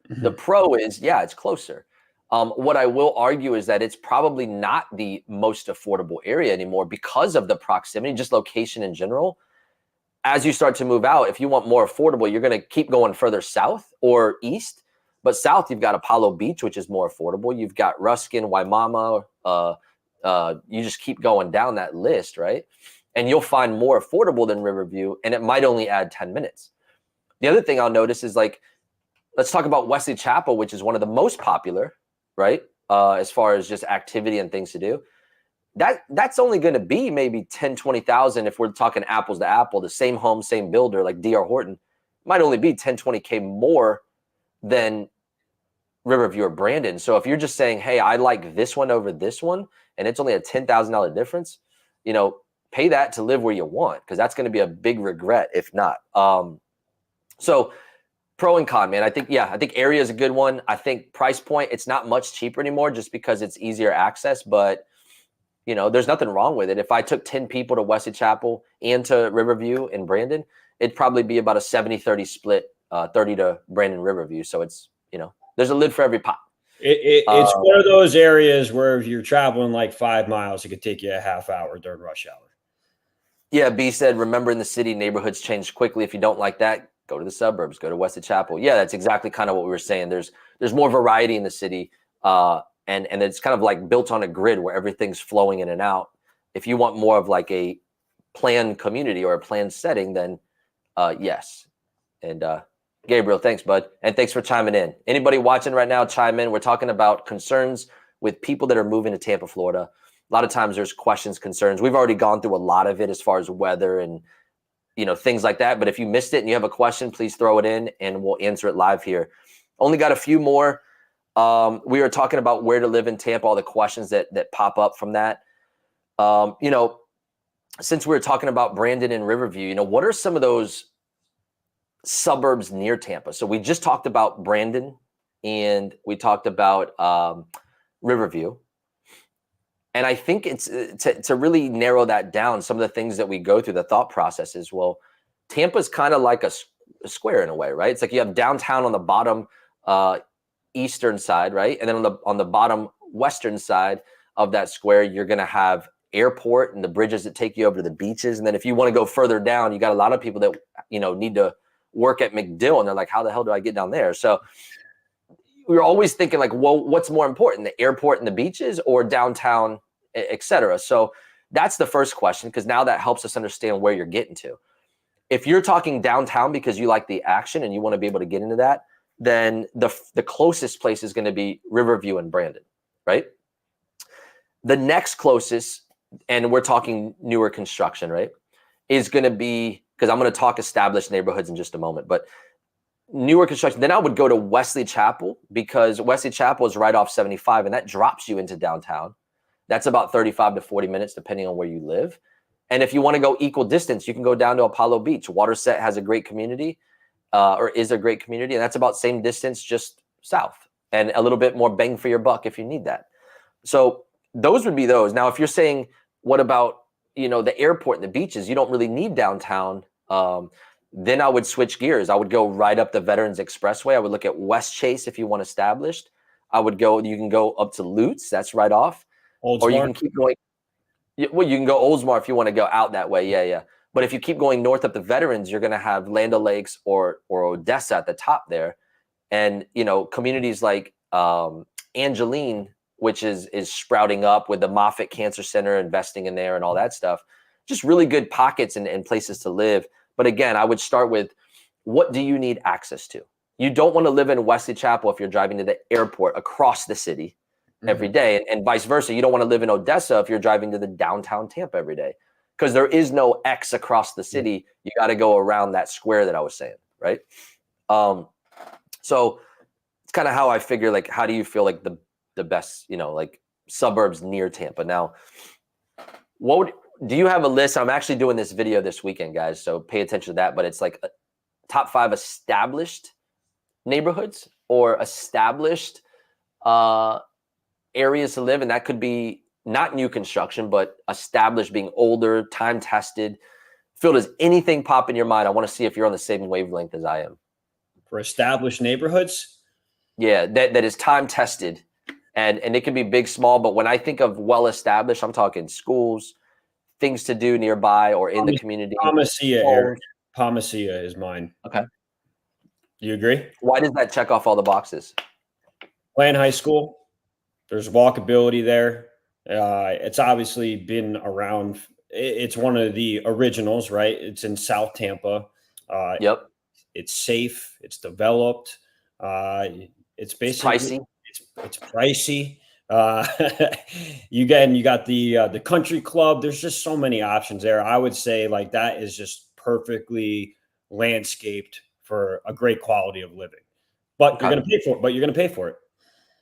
Mm-hmm. The pro is, it's closer. What I will argue is that it's probably not the most affordable area anymore because of the proximity, just location in general. As you start to move out, if you want more affordable, you're going to keep going further south or east. But south, you've got Apollo Beach, which is more affordable. You've got Ruskin, Waimama. You just keep going down that list, right? And you'll find more affordable than Riverview, and it might only add 10 minutes. The other thing I'll notice is let's talk about Wesley Chapel, which is one of the most popular, right? As far as just activity and things to do. That's only going to be maybe 10, 20,000 if we're talking apples to apple, the same home, same builder like D.R. Horton. Might only be 10, 20K more than Riverview or Brandon. So if you're just saying, hey, I like this one over this one, and it's only a $10,000 difference, pay that to live where you want, because that's going to be a big regret if not. So pro and con, man. I think area is a good one. I think price point, it's not much cheaper anymore just because it's easier access, but there's nothing wrong with it. If I took 10 people to Wesley Chapel and to Riverview in Brandon, it'd probably be about a 70-30 split, 30 to Brandon Riverview. So it's, there's a lid for every pot.
It's one of those areas where if you're traveling like 5 miles, it could take you a half hour during rush hour.
Yeah, B said, remember in the city, neighborhoods change quickly. If you don't like that, go to the suburbs, go to Wesley Chapel. Yeah, that's exactly kind of what we were saying. There's more variety in the city, and it's kind of like built on a grid where everything's flowing in and out. If you want more of like a planned community or a planned setting, then yes. And Gabriel, thanks, bud. And thanks for chiming in. Anybody watching right now, chime in. We're talking about concerns with people that are moving to Tampa, Florida. A lot of times there's questions, concerns. We've already gone through a lot of it as far as weather and, things like that. But if you missed it and you have a question, please throw it in and we'll answer it live here. Only got a few more. We were talking about where to live in Tampa, all the questions that pop up from that. Since we were talking about Brandon and Riverview, what are some of those suburbs near Tampa? So we just talked about Brandon and we talked about Riverview. And I think it's to really narrow that down, some of the things that we go through, the thought process is, well, Tampa's kind of like a square in a way, right? It's like you have downtown on the bottom eastern side, right? And then on the bottom western side of that square, you're going to have airport and the bridges that take you over to the beaches. And then if you want to go further down, you got a lot of people that, need to work at McDill, and they're like, how the hell do I get down there? So we're always thinking like, well, what's more important, the airport and the beaches or downtown, et cetera? So that's the first question, because now that helps us understand where you're getting to. If you're talking downtown because you like the action and you want to be able to get into that, then the closest place is going to be Riverview and Brandon, right? The next closest, and we're talking newer construction, right, is going to be, because I'm going to talk established neighborhoods in just a moment, but newer construction, then I would go to Wesley Chapel, because Wesley Chapel is right off 75 and that drops you into downtown. That's about 35 to 40 minutes, depending on where you live. And if you want to go equal distance, you can go down to Apollo Beach. Waterset has a great community, or is a great community. And that's about same distance, just south, and a little bit more bang for your buck if you need that. So those would be those. Now, if you're saying, what about, the airport and the beaches? You don't really need downtown. Then I would switch gears. I would go right up the Veterans Expressway. I would look at West Chase if you want established. You can go up to Lutz. That's right off.
Oldsmar.
Or you can keep going. Well, you can go Oldsmar if you want to go out that way. Yeah. But if you keep going north up the Veterans, you're going to have Land O'Lakes or Odessa at the top there. And, communities like Angeline, which is sprouting up with the Moffitt Cancer Center, investing in there and all that stuff. Just really good pockets and places to live. But again, I would start with, what do you need access to? You don't want to live in Wesley Chapel if you're driving to the airport across the city every day, and vice versa. You don't want to live in Odessa if you're driving to the downtown Tampa every day, because there is no X across the city. You got to go around that square that I was saying, right? So it's kind of how I figure, like, how do you feel like the best, like suburbs near Tampa? Now, do you have a list? I'm actually doing this video this weekend, guys, so pay attention to that. But it's like top 5 established neighborhoods or established areas to live. And that could be not new construction, but established, being older, time tested. Phil, does anything pop in your mind? I want to see if you're on the same wavelength as I am.
For established neighborhoods?
Yeah, that is time tested. And it can be big, small. But when I think of well-established, I'm talking schools, things to do nearby or in the community.
Palmacia, Eric. Palmacia is mine.
Okay.
Do you agree?
Why does that check off all the boxes?
Plan High School. There's walkability there. It's obviously been around. It's one of the originals, right? It's in South Tampa.
Yep.
It's safe. It's developed. It's basically
pricey.
It's pricey. You got the country club. There's just so many options there. I would say like that is just perfectly landscaped for a great quality of living. But you're going to pay for it. But you're going to pay for it.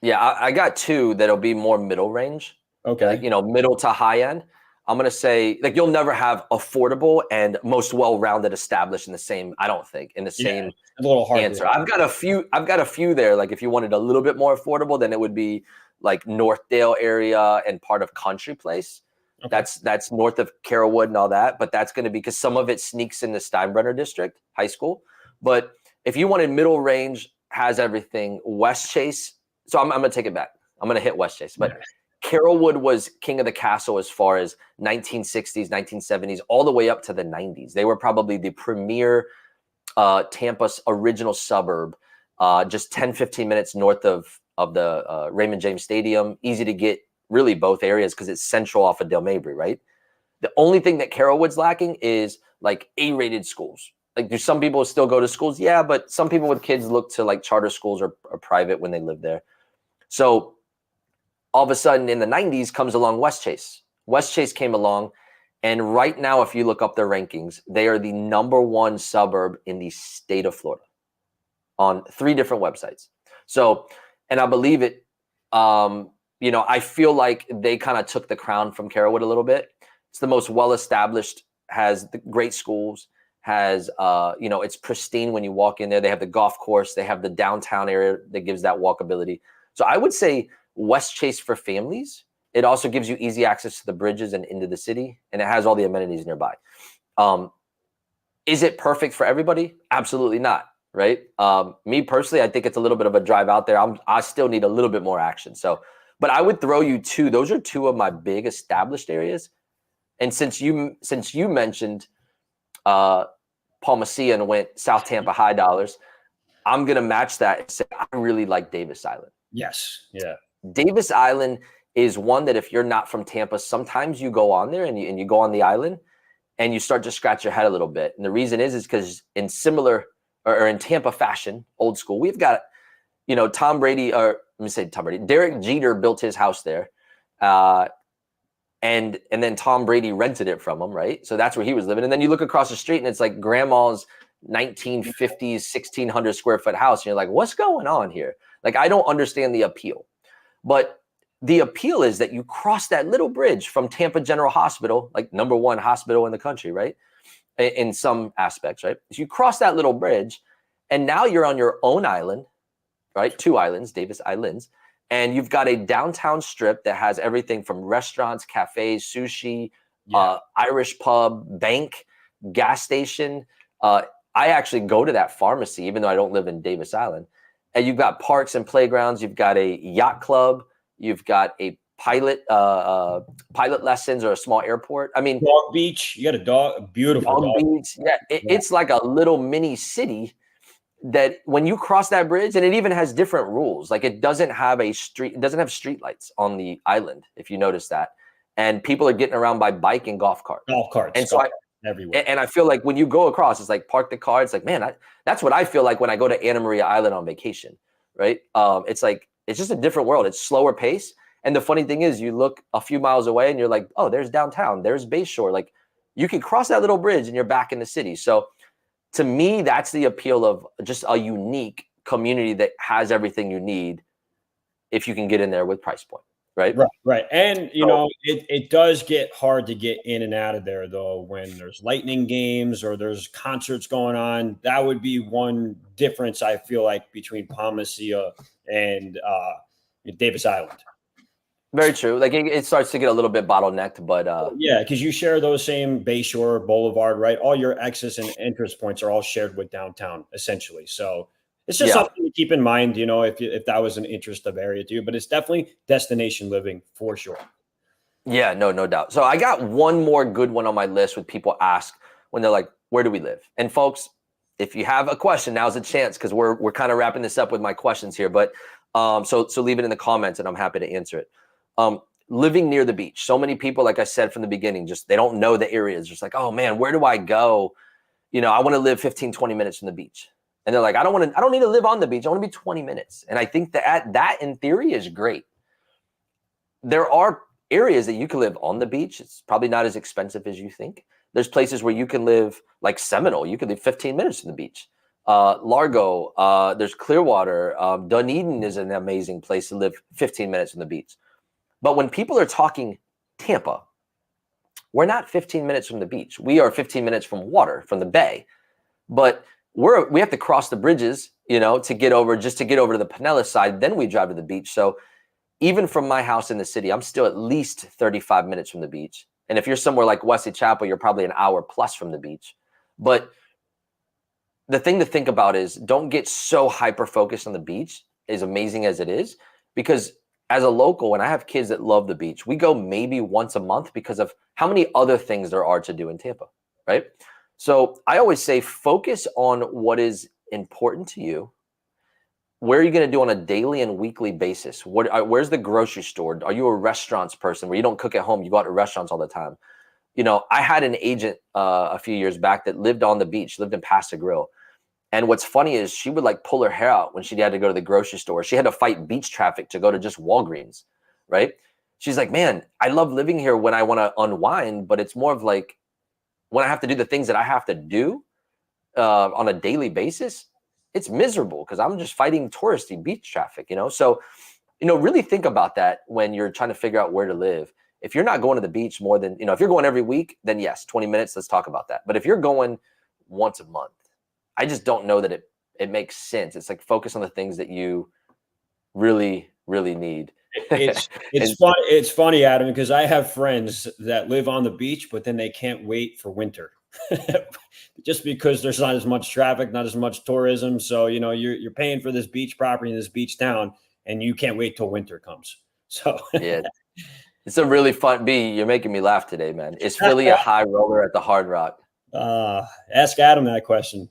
Yeah, I got 2 that'll be more middle range.
Okay.
Like, middle to high end. I'm going to say, like, you'll never have affordable and most well-rounded established in the same, I don't think, in the same
a little hard
answer. I've got a few there. Like, if you wanted a little bit more affordable, then it would be like Northdale area and part of Country Place.
Okay.
That's north of Carrollwood and all that, but that's going to be because some of it sneaks in the Steinbrenner district high school. But if you wanted middle range, has everything. West Chase. So I'm going to take it back. I'm going to hit West Chase, but Carrollwood was king of the castle as far as 1960s, 1970s, all the way up to the 90s. They were probably the premier Tampa's original suburb, just 10, 15 minutes north of the Raymond James Stadium. Easy to get really both areas because it's central off of Del Mabry, right? The only thing that Carrollwood's lacking is like A-rated schools. Like, do some people still go to schools? Yeah, but some people with kids look to like charter schools or private when they live there. So all of a sudden in the 90s comes along West Chase. West Chase came along, and right now, if you look up their rankings, they are the #1 suburb in the state of Florida on 3 different websites. So, and I believe it, I feel like they kind of took the crown from Carrollwood a little bit. It's the most well-established, has the great schools, has, it's pristine when you walk in there. They have the golf course. They have the downtown area that gives that walkability. So I would say West Chase for families. It also gives you easy access to the bridges and into the city, and it has all the amenities nearby. Is it perfect for everybody? Absolutely not, right? Me personally, I think it's a little bit of a drive out there. I still need a little bit more action. So, but I would throw you those are 2 of my big established areas. And since you mentioned Palmacia and went South Tampa high dollars, I'm gonna match that and say I really like Davis Island.
Yes. Yeah.
Davis Island is one that if you're not from Tampa, sometimes you go on there and you go on the island and you start to scratch your head a little bit. And the reason is because in similar or in Tampa fashion, old school, we've got, Tom Brady, or let me say Tom Brady, Derek Jeter built his house there. And then Tom Brady rented it from him, right? So that's where he was living. And then you look across the street and it's like grandma's 1950s, 1,600 square foot house. And you're like, what's going on here? Like, I don't understand the appeal. But the appeal is that you cross that little bridge from Tampa General Hospital, like #1 hospital in the country, right? In some aspects, right? So you cross that little bridge and now you're on your own island, right? 2 islands, Davis Islands. And you've got a downtown strip that has everything from restaurants, cafes, sushi, Irish pub, bank, gas station. I actually go to that pharmacy, even though I don't live in Davis Island. And you've got parks and playgrounds. You've got a yacht club. You've got a pilot lessons or a small airport. I mean,
Dog Beach. You got a beautiful
dog beach. Yeah, it's like a little mini city that when you cross that bridge, and it even has different rules. Like, it doesn't have street lights on the island, if you notice that. And people are getting around by bike and golf carts. And so
everywhere.
And I feel like when you go across, it's like park the car. It's like, man, that's what I feel like when I go to Anna Maria Island on vacation, right? It's like, it's just a different world. It's slower pace. And the funny thing is, you look a few miles away and you're like, oh, there's downtown, there's Bayshore. Like, you can cross that little bridge and you're back in the city. So to me, that's the appeal of just a unique community that has everything you need if you can get in there with price point. Right.
And, it does get hard to get in and out of there, though, when there's lightning games or there's concerts going on. That would be one difference, I feel like, between Palmacia and Davis Island.
Very true. Like, it starts to get a little bit bottlenecked, but
because you share those same Bayshore Boulevard, right? All your exits and entrance points are all shared with downtown, essentially. So it's just something to keep in mind, if that was an interest of area to you. But it's definitely destination living for sure.
Yeah, no doubt. So I got one more good one on my list with people ask when they're like, where do we live? And folks, if you have a question, now's a chance, because we're kind of wrapping this up with my questions here. But so leave it in the comments and I'm happy to answer it. Living near the beach. So many people, like I said from the beginning, just they don't know the areas. Just like, oh man, where do I go? I want to live 15, 20 minutes from the beach. And they're like, I don't need to live on the beach. I want to be 20 minutes. And I think that in theory is great. There are areas that you can live on the beach. It's probably not as expensive as you think. There's places where you can live, like Seminole. You can live 15 minutes from the beach. Largo, there's Clearwater. Dunedin is an amazing place to live 15 minutes from the beach. But when people are talking Tampa, we're not 15 minutes from the beach. We are 15 minutes from water, from the bay. But we have to cross the bridges, to get over to the Pinellas side. Then we drive to the beach. So even from my house in the city, I'm still at least 35 minutes from the beach. And if you're somewhere like Wesley Chapel, you're probably an hour plus from the beach. But the thing to think about is don't get so hyper focused on the beach, as amazing as it is, because as a local, and I have kids that love the beach, we go maybe once a month because of how many other things there are to do in Tampa, right? So I always say focus on what is important to you. Where are you going to do on a daily and weekly basis? Where's the grocery store? Are you a restaurants person where you don't cook at home? You go out to restaurants all the time. You know, I had an agent a few years back that lived on the beach, lived in Paso Grill. And what's funny is she would like pull her hair out when she had to go to the grocery store. She had to fight beach traffic to go to just Walgreens, right? She's like, man, I love living here when I want to unwind, but it's more of like when I have to do the things that I have to do on a daily basis, it's miserable because I'm just fighting touristy beach traffic, you know? So, you know, really think about that when you're trying to figure out where to live. If you're not going to the beach more than, you know, if you're going every week, then yes, 20 minutes, let's talk about that. But if you're going once a month, I just don't know that it makes sense. It's like focus on the things that you really, really need.
It's funny, Adam, because I have friends that live on the beach, but then they can't wait for winter. Just because there's not as much traffic, not as much tourism. So, you know, you're paying for this beach property in this beach town and you can't wait till winter comes. So
yeah, it's a really fun you're making me laugh today, man. Is Philly a high roller at the Hard Rock?
Ask Adam that question.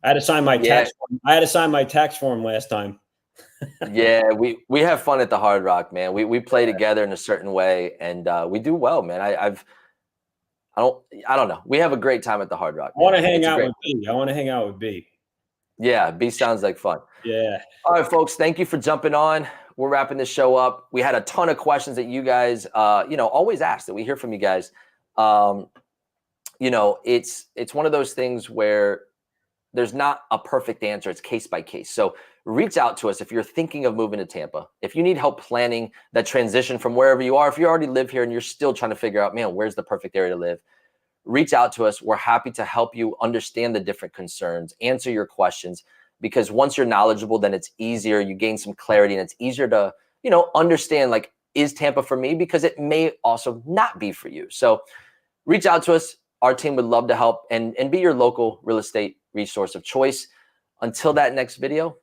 I had to sign my tax form. I had to sign my tax form last time.
Yeah, we have fun at the Hard Rock, man. We play together in a certain way, and we do well, man. I don't know. We have a great time at the Hard Rock.
I want to hang out with B. I want to hang out with B.
Yeah, B sounds like fun.
Yeah.
All right, folks. Thank you for jumping on. We're wrapping this show up. We had a ton of questions that you guys, you know, always ask that we hear from you guys. You know, it's one of those things where there's not a perfect answer. It's case by case. So reach out to us if you're thinking of moving to Tampa. If you need help planning that transition from wherever you are, if you already live here and you're still trying to figure out, man, where's the perfect area to live? Reach out to us. We're happy to help you understand the different concerns, answer your questions, because once you're knowledgeable, then it's easier. You gain some clarity and it's easier to, you know, understand, like, is Tampa for me? Because it may also not be for you. So reach out to us. Our team would love to help and be your local real estate resource of choice. Until that next video,